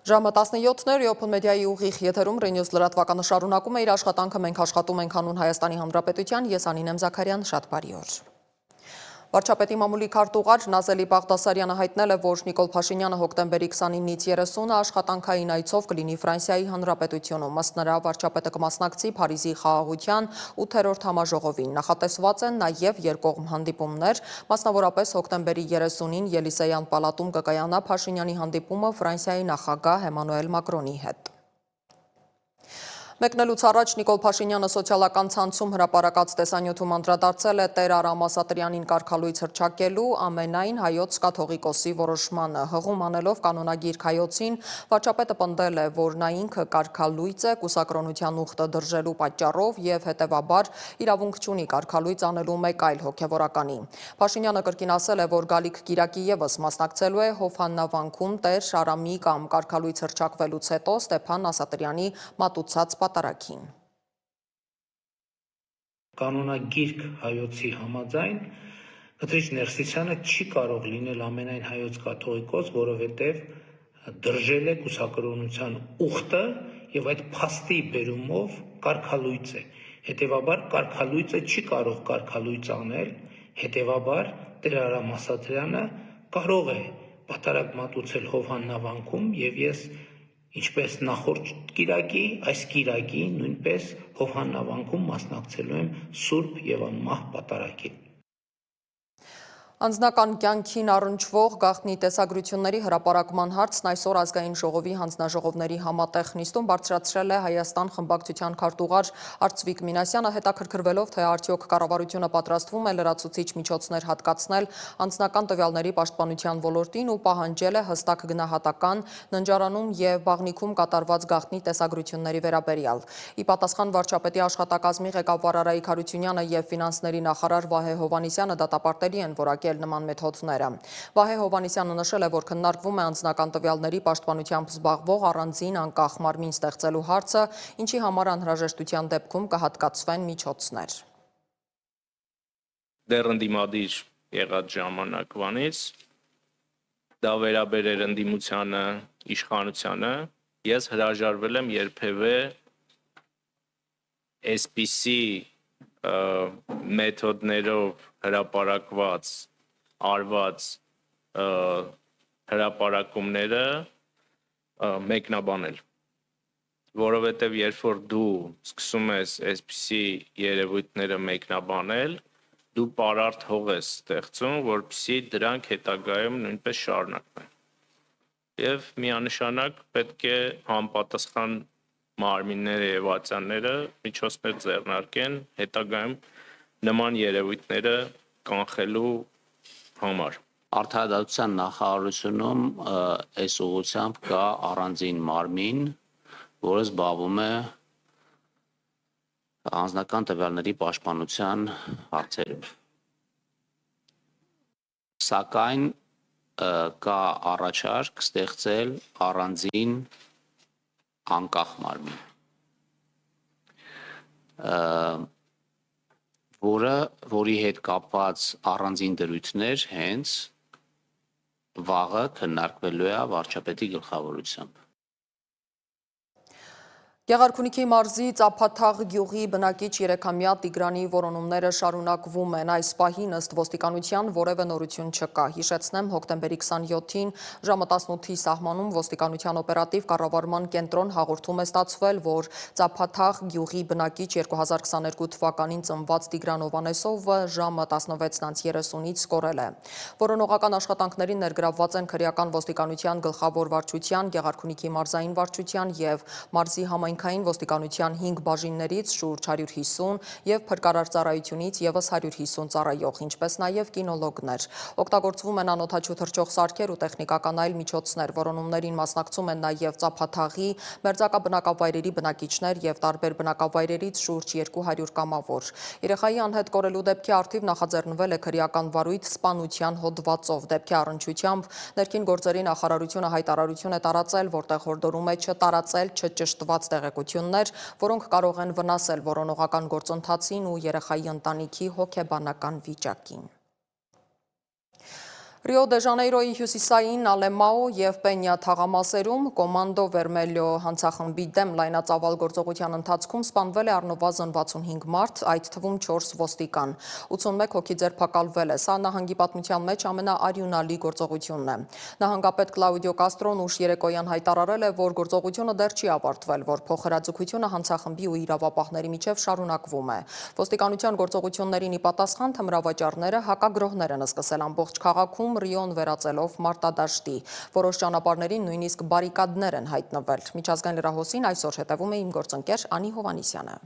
Ժամը 17-ներ Open Media-ի ուղիղ եթերում Renews լրատվականը շարունակում է իր աշխատանքը, մենք աշխատում ենք հանուն Հայաստանի Հանրապետության, ես Անինեմ Զաքարյան, շատ բարի օր։ Վարչապետի մամուլի քարտուղար Նազելի Բաղդասարյանը հայտնել է, որ Նիկոլ Փաշինյանը հոկտեմբերի 29-ից 30-ը աշխատանքային այցով կլինի Ֆրանսիայի Հանրապետությունում։ Ըստ նրա, վարչապետը կմասնակցի Փարիզի խաղաղության 8-րդ համաժողովին։ Նախատեսված են նաև երկկողմ հանդիպումներ, մասնավորապես հոկտեմբերի 30-ին Ելիսեյան պալատում կկայանա Փաշինյանի հանդիպումը Ֆրանսիայի նախագահ Էմանուել Մակրոնի հետ։ Մեկնելուց առաջ Նիկոլ Փաշինյանը սոցիալական ցանցում հրապարակած տեսանյութում անդրադարձել է Տեր Արամ Ասատրյանին կարգալույց հռչակելու ամենայն հայոց կաթողիկոսի որոշմանը։ Հղում անելով կանոնագիր հայոցին, վարչապետը պնդել է, որ նա ինքը կարգալույծ է կուսակրոնության ուխտը դրժելու պատճառով եւ հետեւաբար իրավունք չունի կարգալույծ անելու մեկ այլ հոգեվորականի։ Փաշինյանը կրկին ասել է, որ գալիք կիրակի եւս մասնակցելու է Հովհաննավանքում Տեր Արամի կամ կարգալույց հռչակվելուց հետո Ստեփան Ասատրյանի մատուցած պատարագին։ Կանոնագիրք հայոցի համաձայն Կտրիչ Ներսիսյանը չի կարող լինել ամենայն հայոց կաթողիկոս, որովհետև դրժել է կուսակրոնության ուխտը եւ այդ փաստի բերումով կարգալույծ է։ Հետևաբար կարգալույծը չի կարող կարգալույծ անել, հետևաբար Տեր Արամ Ասատրյանը կարող է պատարագ մատուցել Հովհաննավանքում եւ ես ինչպես նախորդ կիրակի, այս կիրակի նույնպես Հովհաննավանքում մասնակցելու եմ Սուրբ եւ անմահ պատարագին։ Անձնական կյանքին առնչվող գաղտնի տեսագրությունների հրապարակման հարցն այսօր ազգային ժողովի հանձնաժողովների համատեղ նիստում բարձրացրել է Հայաստան խմբակցության քարտուղար Արծվիկ Մինասյանը, հետաքրքրվելով, թե արդյոք կառավարությունը պատրաստվում է լրացուցիչ միջոցներ հատկացնել անձնական տվյալների պաշտպանության ոլորտին ու պահանջել է հստակ գնահատական ննջարանում եւ բաղնիքում կատարված գաղտնի տեսագրությունների վերաբերյալ։ Ի պատասխան վարչապետի աշխատակազմի ղեկավար Արայիկ Հարությունյանը եւ ֆինանսների նախարար Վահե Հովհաննիսյանը դատապարտելի են որակել նման մեթոդները։ Վահե Հովհաննիսյանը նշել է, որ քննարկվում է անձնական տվյալների պաշտպանությամբ զբաղվող առանձին անկախ մարմին ստեղծելու հարցը, ինչի համար անհրաժեշտության դեպքում կհատկացվեն միջոցներ։ Դեռ ընդդիմադիր եղած ժամանակվանից դա վերաբերեր ընդդիմությանը, իշխանությանը, ես հրաժարվել եմ երբևէ այսպիսի մեթոդներով հրապարակված արված հրապարակումները մեկնաբանել, որովհետև երբ որ դու սկսում ես այսպիսի երևույթները մեկնաբանել, դու պարարտ հող ես ստեղծում, որպեսզի դրանք հետագայում նույնպես շարունակվեն։ Եվ միանշանակ պետք է համապատասխան մարմինները եւ ատյանները միջոցներ ձեռնարկեն հետագայում նման երևույթները կանխելու համար։ Արդարադատության նախարարությունում այս ուղղությամբ կա առանձին մարմին, որը զբաղվում է անձնական տվյալների պաշտպանության հարցերով։ Սակայն կա առաջարկ ստեղծել առանձին անկախ մարմին, որի հետ կապված առանձին դրույթներ հենց վաղը քննարկվելու է վարչապետի գլխավորությամբ։ Գեղարքունիքի մարզի Ծափաթաղ գյուղի բնակիչ 3-ամյա Տիգրանի որոնումները շարունակվում են, այս պահին ըստ ոստիկանության որևէ նորություն չկա։ Հիշեցնեմ, հոկտեմբերի 27-ին ժամը 18-ի սահմանում ոստիկանության օպերատիվ կառավարման կենտրոն հաղորդում է ստացվել, որ Ծափաթաղ գյուղի բնակիչ 2022 թվականին ծնված Տիգրան Հովհաննեսովը ժամը 16:30-ից կորել է։ Որոնողական աշխատանքներին ներգրավված են քրեական ոստիկանության գլխավոր վարչության, Գեղարքունիքի մարզային վարչության եւ մարզի համայնքային ոստիկանության 5 բաժիններից շուրջ 150 եւ փրկարար ծառայությունից եւս 150 ծառայող, ինչպես նաեւ կինոլոգներ։ Օգտագործվում են անօդաչու թռչող սարքեր ու տեխնիկական այլ միջոցներ։ Որոնումներին մասնակցում են նաեւ Ծափաթաղի մերձակա բնակավայրերի բնակիչներ եւ տարբեր բնակավայրերից շուրջ 200 կամավոր։ Երեխայի անհետ կորելու դեպքի առթիվ նախաձեռնվել է քրեական վարույթ սպանության հոդվածով։ Դեպքի առնչությամբ ներքին գործերի նախարարությունը հայտարարություն է տարածել, որտեղ հորդորում է չտարածել չճշտված տեղեկություններ, որոնք կարող են վնասել որոնողական գործընթացին ու երեխայի ընտանիքի հոգեբանական վիճակին։ Ռիո դե Ժանեյրոյի հյուսիսային Ալեմաո և Պենյա թաղամասերում կոմանդո Վերմելյո հանցախմբի դեմ լայնածավալ գործողության ընթացքում սպանվել է առնվազն 65 մարդ, այդ թվում 4 ոստիկան։ 81 հոգի ձերբակալվել է, սա նահանգի պատմության մեջ ամենաարյունալի գործողությունն է։ Նահանգապետ Կլաուդիո Կաստրոն ուշ երեկոյան հայտարարել է, որ գործողությունը դեռ չի ավարտվել, որ փոխհրաձգությունը հանցախմբի ու իրավապահների միջև շարունակվում է։ Ոստիկանության գործողություններին ի պատասխան թմրավաճառները հակագրոհներ են սկսել ամբողջ քաղաքում Ռիոն վերածելով մարտադաշտի։ Որոշ ճանապարհներին նույնիսկ բարիկադներ են հայտնվել։ Միջազգային լրահոսին այսօր հետևում է իմ գործընկեր Անի Հովանիսյանը։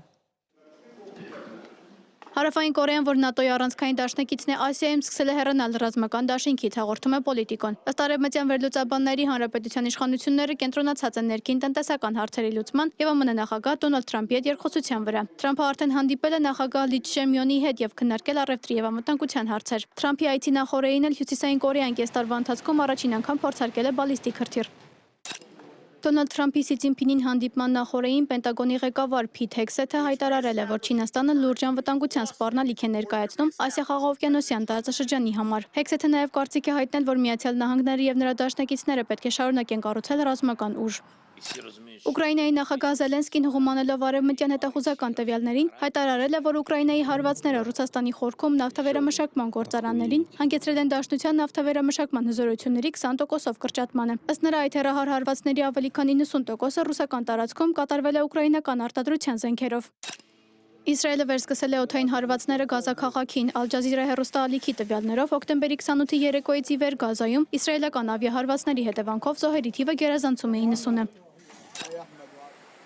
Հարավային Կորեան, որ ՆԱՏՕ-ի առանցքային դաշնակիցն է Ասիայում, սկսել է հեռանալ ռազմական դաշինքից, հաղորդում է Պոլիտիկոն։ Ըստ արևմտյան վերլուծաբանների, հանրապետության իշխանությունները կենտրոնացած են ներքին տնտեսական հարցերի լուծման և ԱՄՆ նախագահ Դոնալդ Թրամփի հետ երկխոսության վրա։ Թրամփը արդեն հանդիպել է նախագահ Լի Չեմյոնի հետ և քննարկել առևտրի և անվտանգության հարցեր։ Թրամփի այցի նախօրեին էլ Հյուսիսային Կորեան կես տարվա ընթացքում առաջին անգամ փորձարկել է բալիստիկ հրթիռ։ Դոնալդ Թրամփի Սի Ցզինփինին հանդիպման նախօրեին Պենտագոնի ղեկավար Փիթ Հեքսեթը հայտարարել է, որ Չինաստանը լուրջ անվտանգության սպառնալիք է ներկայացնում Ասիա-խաղաղօվկիանոսյան տարածաշրջանի համար։ Հեքսեթը նաև կարծիք է հայտնել, որ Միացյալ Նահանգները և նրա դաշնակիցները պետք է շարունակեն կառուցել ռազմական ուժ։ Ուկրաինայի նախագահ Զելենսկին հղումանելով արևմտյան հետախուզական տվյալներին հայտարարել է, որ Ուկրաինայի հարվածները Ռուսաստանի խորքում նավթավերամշակման գործարաններին հանգեցրել են Դաշնության նավթավերամշակման հզորությունների 20%-ով կրճատմանը։ Ըստ նրա, այդ հեռահար հարվածների ավելի քան 90%-ը ռուսական տարածքում կատարվել է ուկրաինական արտադրության զենքերով։ Իսրայելը վերսկսել է օդային հարվածները Գազա քաղաքին։ Ալ Ջազիրա հեռուստաալիքի տվյալներով հոկտեմբերի 28-ի երեկոյից ի վեր Գազայում իսրայելական ավիահարվածների հետևանքով զոհերի թիվը գերազանցում է 90-ը։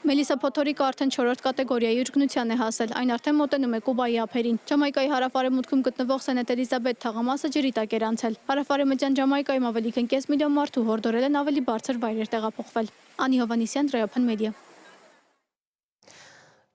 Մելիսա Փոթորիկը արդեն 4-րդ կատեգորիայի ուժգնության է հասել, այն արդեն մոտենում է Կուբայի ափերին։ Ջամայկայի հարավ-արևմուտքում գտնվող Սենտ Էլիզաբեթ թաղամասը ջրի տակ էր անցել։ Հարավ-արևմտյան Ջամայկայում ավելի քան կես միլիոն մարդու հորդորել են ավելի բարձր վայրեր տեղափոխվել։ Անի Հովանիսյան, Ռեոփեն մեդիա։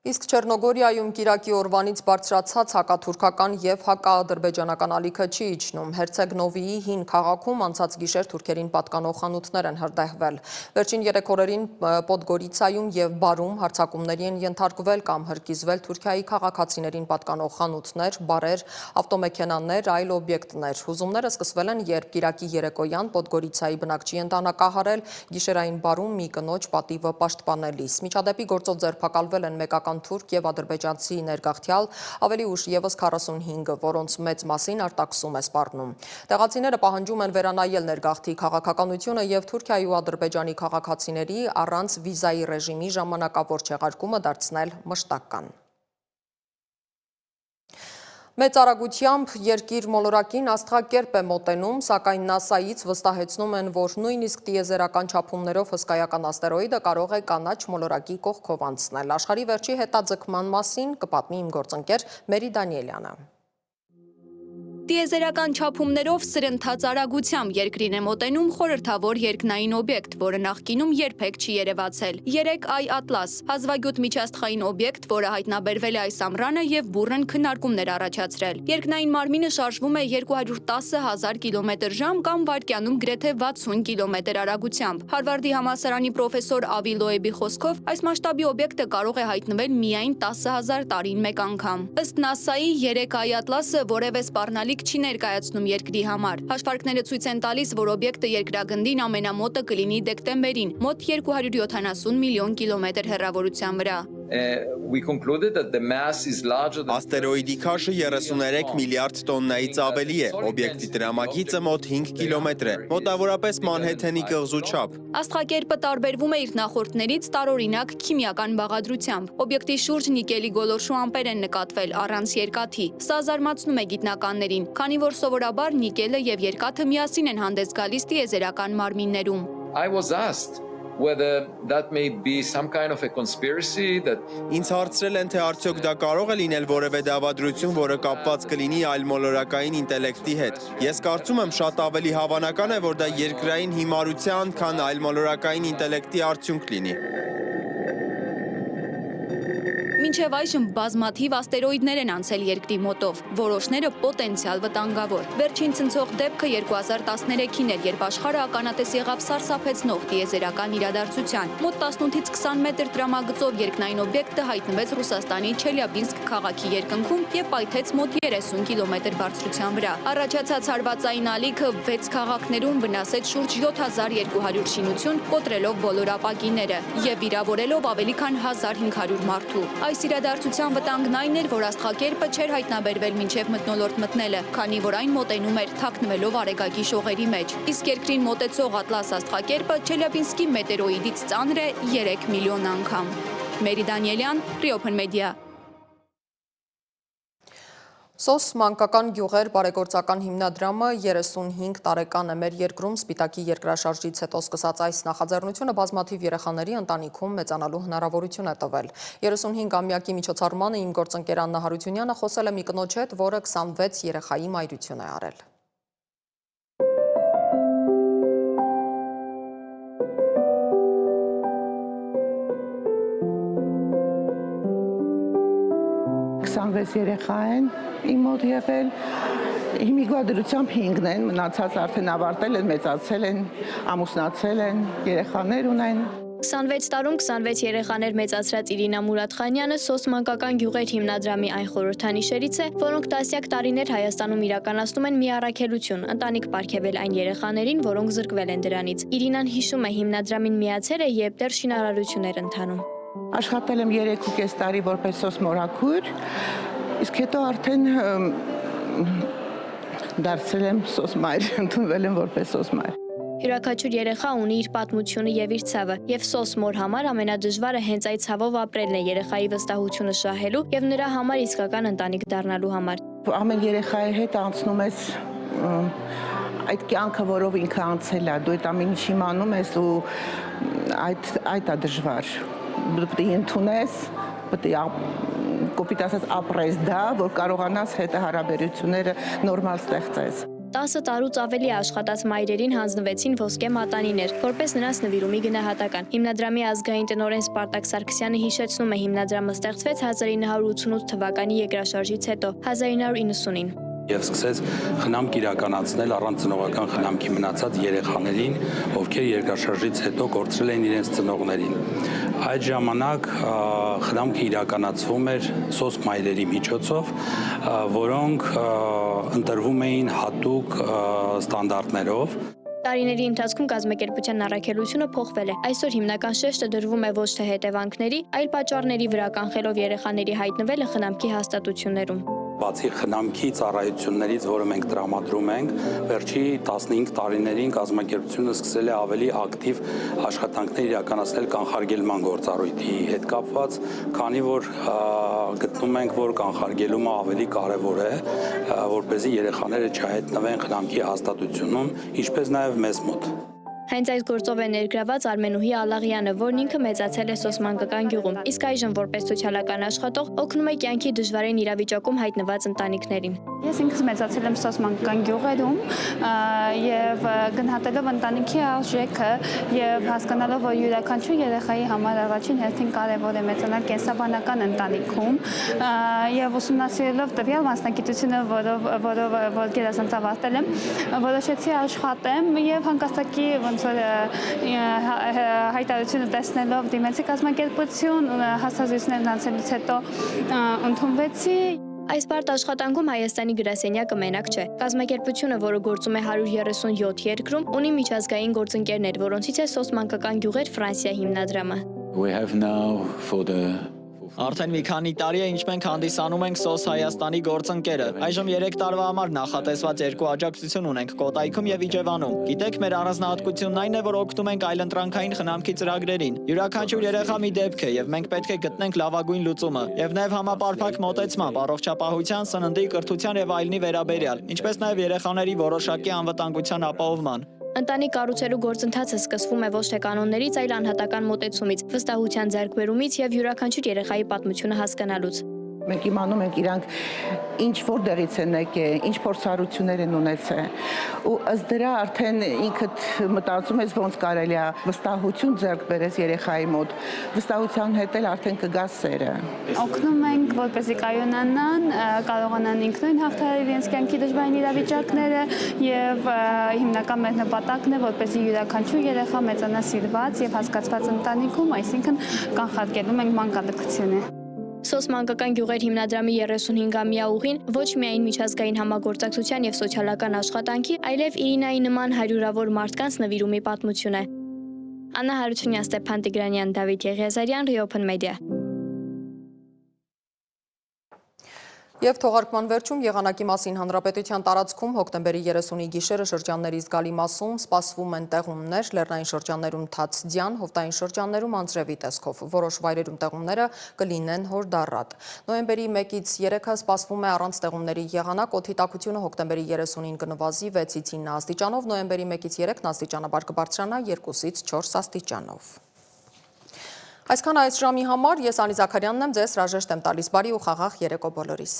Իսկ Չեռնոգորիայում կիրակի օրվանից բարձրացած հակաթուրքական և հակաադրբեջանական ալիքը չի իջնում։ Հերցեգ Նովիի հին քաղաքում անցած գիշեր թուրքերին պատկանող խանութներ են հրդեհվել։ Վերջին 3 օրերին Պոդգորիցայում և Բարում հարձակումների են ենթարկվել կամ հրկիզվել Թուրքիայի քաղաքացիներին պատկանող խանութներ, բարեր, ավտոմեքենաներ, այլ օբյեկտներ։ Հուզումները սկսվել են, երբ կիրակի երեկոյան Պոդգորիցայի բնակչի են տանակահարել գիշերային Բարում մի կնոջ պատիվը պաշտպանելիս։ Միջադեպի գործով ձերբակալվել են մեկական թուրք և ադրբեջանցի ներգաղթյալ, ավելի ուշ ևս 45, որոնց մեծ մասին արտաքսում է սպառնում։ Տեղացիները պահանջում են վերանայել ներգաղթի քաղաքականությունը և Թուրքիայի ու Ադրբեջանի քաղաքացիների առանց վիզայի ռեժիմի ժամանակավոր չեղարկումը դարձնել մշտական։ Մեծ արագությամբ երկիր մոլորակին աստղակերպ է մոտենում, սակայն ՆԱՍԱ-ից վստահեցնում են, որ նույնիսկ տիեզերական չափումներով հսկայական աստերոիդը կարող է կանաչ մոլորակի կողքով անցնել։ Աշխարհի վերջի հետաձգման մասին կպատմի իմ գործընկեր Մերի Դանիելյանը։ Տիեզերական չափումներով սրընթաց արագությամբ երկրին է մոտենում խորհրդավոր երկնային օբյեկտ, որը նախկինում երբեք չի երևացել։ 3i Atlas, հազվագյուտ միջաստղային օբյեկտ, որը հայտնաբերվել է այս ամռանը և բուռն քննարկումներ առաջացրել։ Երկնային մարմինը շարժվում է 210,000 կմ/ժ կամ վայրկյանում գրեթե 60 կմ արագությամբ։ Հարվարդի համալսարանի պրոֆեսոր Ավի Լոեբի խոսքով, այս մասշտաբի օբյեկտը կարող է հայտնվել միայն 10,000 տարին մեկ անգամ։ Ըստ ՆԱՍԱ-ի 3i Atlas-ը որևէ սպառնալիք չի ներկայացնում երկրի համար։ Հաշվարկները ցույց են տալիս, որ օբյեկտը երկրագնդին ամենամոտը կլինի դեկտեմբերին, մոտ 270 միլիոն կիլոմետր հեռավորության վրա։ Աստերոիդի քաշը 33 միլիարդ տոննայից ավելի է, օբյեկտի տրամագիծը մոտ 5 կիլոմետր է, մոտավորապես Մանհեթենի կղզու չափ։ Աստղակերպը տարբերվում է իր նախորդներից տարօրինակ քիմիական բաղադրությամբ։ Օբյեկտի շուրջ նիկելի գոլորշու ամպեր են նկատվել առանց երկաթի։ Սա զարմացնում է գիտնականներին, քանի որ սովորաբար նիկելը և երկաթը միասին են հանդես գալիս տիեզերական մարմիններում։ Whether that may be some kind of a conspiracy that Ինձ հարցրել են, թե արդյոք դա կարող է լինել որևէ դավադրություն, որը կապված կլինի այլ մոլորակային ինտելեկտի հետ։ Ես կարծում եմ, շատ ավելի հավանական է, որ դա երկրային հիմարության, քան այլ մոլորակային ինտելեկտի արդյունք լինի։ Մինչև այժմ բազմաթիվ աստերոիդներ են անցել երկրի մոտով, որոշները պոտենցիալ վտանգավոր։ Վերջին ցնցող դեպքը 2013-ին էր, երբ աշխարհը ականատես եղավ սարսափեցնող տիեզերական իրադարձության։ Մոտ 18-ից 20 մետր տրամագծով երկնային օբյեկտը հայտնվեց Ռուսաստանի Չելյաբինսկ քաղաքի երկնքում եւ պայթեց մոտ 30 կիլոմետր բարձրության վրա։ Առաջացած հարվածային ալիքը 6 քաղաքներում վնասեց շուրջ 7200 շինություն, կոտրելով բոլոր ապակիները եւ վիրավորելով ավելի քան 1500 մարդու։ Այս իրադարձության վտանգն այն էր, որ աստղակերպը չէր հայտնաբերվել մինչև մթնոլորտ մտնելը, քանի որ այն մոտենում էր թաքնվելով արեգակի շողերի մեջ։ Իսկ երկրին մոտեցող Ատլաս աստղակերպը Չելյաբինսկի մետեորոիդից ծանր է 3 միլիոն անգամ։ Մերի Դանիելյան, Open Media։ SOS մանկական գյուղեր բարեգործական հիմնադրամը 35 տարեկան է մեր երկրում Սպիտակի երկրաշարժից հետո սկսած այս նախաձեռնությունը բազմաթիվ երեխաների ընտանիքում մեծանալու հնարավորություն է տվել։ 35-ամյակի միջոցառմանը իմ գործընկեր Աննա Հարությունյանը խոսել է մի կնոջ հետ, որը 26 երեխայի մայրություն է արել։ Երեխա են իմ մոտ եղել, հիմիկվադրությամբ 5-ն են, մնացած արդեն ավարտել են, մեծացել են, ամուսնացել են, երեխաներ ունեն։ 26 տարում 26 երեխաներ մեծացրած Իրինա Մուրադխանյանը SOS մանկական գյուղեր հիմնադրամի այն խորհրդանիշերից է, որոնք տասնյակ տարիներ Հայաստանում իրականացնում են մի առաքելություն՝ ընտանիք պարգևել այն երեխաներին, որոնք զրկվել են դրանից։ Իրինան հիշում է հիմնադրամին միացել է, երբ դեռ շինարարություն էր ընթանում։ Աշխատել եմ 3.5 տարի որպես SOS մորաքույր, իսկ հետո արդեն դարձել եմ SOS մայր, ընդունվել եմ որպես SOS մայր։ Յուրաքանչյուր երեխա ունի իր պատմությունը եւ իր ցավը, եւ SOS մոր համար ամենադժվարը հենց այդ ցավով ապրելն է երեխայի վստահությունը շահելու եւ նրա համար իսկական ընտանիք դառնալու համար։ Ամեն երեխայի հետ անցնում ես այդ կյանքը, որով ինքը անցել է, դու այդ ամեն ինչ իմանում ես ու այդ է դժվար։ Պետք է ընդունես, պետք է կոպիտ ասած ապրես դա, որ կարողանաս հետը հարաբերությունները նորմալ ստեղծես։ 10 տարուց ավելի աշխատած մայրերին հանձնվեցին ոսկե մատանիներ, որպես նրանց նվիրումի գնահատական։ Հիմնադրամի ազգային տնօրեն Սպարտակ Սարգսյանը հիշեցնում է, հիմնադրամը ստեղծվեց 1988 թվականի երկրաշարժից հետո, 1990-ին։ Եվ սկսեց խնամք իրականացնել առանց ծնողական խնամքի մնացած երեխաներին, ովքեր երկրաշարժից հետո կորցրել էին իրենց ծնողներին։ Այդ ժամանակ խնամքը իրականացվում էր SOS մայրերի միջոցով, որոնք ընտրվում էին հատուկ ստանդարտներով։ Տարիների ընթացքում կազմակերպության առաքելությունը փոխվել է։ Այսօր հիմնական շեշտը դրվում է ոչ թե հետևանքների, այլ պատճառների վրա, կանխելով երեխաների հայտնվելը խնամքի հաստատություններում։ Բացի խնամքի ծառայություններից, որը մենք տրամադրում ենք, վերջի 15 տարիներին կազմակերպությունը սկսել է ավելի ակտիվ աշխատանքներ իրականացնել կանխարգելման գործառույթի հետ կապված, քանի որ գտնում ենք, որ կանխարգելումը ավելի կարևոր է, որպեսզի երեխաները չհայտնվեն խնամքի հաստատությունում, ինչպես նաև մեզ մոտ։ Հենց այս գործով է ներգրաված Արմենուհի Ալաղյանը, որն ինքը մեծացել է SOS մանկական գյուղում, իսկ այժմ որպես սոցիալական աշխատող օգնում է կյանքի դժվարին իրավիճակում հայտնված ընտանիքներին։ Ես ինքս մեծացել եմ SOS մանկական գյուղերում եւ գնահատելով ընտանիքի արժեքը եւ հասկանալով, որ յուրաքանչյուր երեխայի համար առաջին հերթին կարեւոր է մեծանալ կենսաբանական ընտանիքում եւ ուսումնասիրելով տվյալ մասնագիտությունը, որ գերազանց ավարտել եմ, որոշեցի աշխատեմ եւ հանկարծակի հայտարարությունը տեսնելով դիմեցի կազմակերպություն, հասազրույցներն անցելուց հետո ընդունվեցի։ Այս բարդ աշխատանքում Հայաստանի գրասենյակը մենակ չէ։ Կազմակերպությունը, որը գործում է 137 երկրում, ունի միջազգային գործընկերներ, որոնցից է SOS մանկական գյուղեր Ֆրանսիա հիմնադրամը։ Արդեն մի քանի տարի է, ինչ մենք հանդիսանում ենք SOS Հայաստանի գործընկերը։ Այժմ 3 տարվա համար նախատեսված 2 աջակցություն ունենք Կոտայքում եւ Իջևանում։ Գիտեք, մեր առանձնահատկությունն այն է, որ օգնում ենք այլընտրանքային խնամքի ծրագրերին։ Յուրաքանչյուր երեխա մի դեպք է եւ մենք պետք է գտնենք լավագույն լուծումը։ Եվ նաեւ համապարփակ մոտեցմամբ, առողջապահության, սննդի, կրթության եւ այլնի վերաբերյալ, ինչպես նաեւ երեխաների որոշակի անվտանգության ապահովման։ Ընտանիք կառուցելու գործընթացը սկսվում է ոչ թե կանոններից, այլ անհատական մոտեցումից, վստահության ձեռքբերումից եւ յուրաքանչյուր երեխայի պատմությունը հասկանալուց։ Մենք իմանում ենք իրանք ինչ որտեղից են եկել, ինչ փորձառություններ են ունեցել։ Ու ըստ դրա արդեն ինքդ մտածում ես ոնց կարելի է վստահություն ձեռք բերես երեխայի մոտ։ Վստահության հետ էլ արդեն կգա սերը։ Օգնում ենք, որպեսզի կայունանան, կարողանան ինքնուրույն հաղթահարել իրենց կյանքի դժվարին իրավիճակները եւ հիմնական մեր նպատակն է, որպեսզի յուրաքանչյուր երեխա մեծանա սիրված եւ հասկացված ընտանիքում, այսինքն կանխարգելում ենք մանկալքությունը։ SOS մանկական գյուղեր հիմնադրամի 35-ամյա ուղին ոչ միայն միջազգային համագործակցության եւ սոցիալական աշխատանքի, այլև Իրինայի նման հարյուրավոր մարդկանց նվիրումի պատմություն է։ Աննա Հարությունյան, Ստեփան Տիգրանյան, Դավիթ Եղիազարյան, Reopen Media։ Եվ թողարկման վերջում եղանակի մասին հանրապետության տարածքում հոկտեմբերի 30-ի գիշերը շրջանների զգալի մասում սպասվում են տեղումներ, լեռնային շրջաններում թաց ձյան, հովտային շրջաններում անձրևի տեսքով, որոշ վայրերում տեղումները կլինեն հորդառատ։ Նոյեմբերի 1-ից 3-ը սպասվում է առանց տեղումների եղանակ, օդի տաքությունը հոկտեմբերի 30-ին կնվազի 6-ից 9 աստիճանով, նոյեմբերի 1-ից 3 աստիճանաբար կբարձրանա 2-ից 4 աստիճանով։ Այսքան այս ժամի համար ես Անի Զաքարյանն եմ, ձեզ հրաժեշտ եմ տալիս, բարի ու խաղաղ երեկո բոլորիս։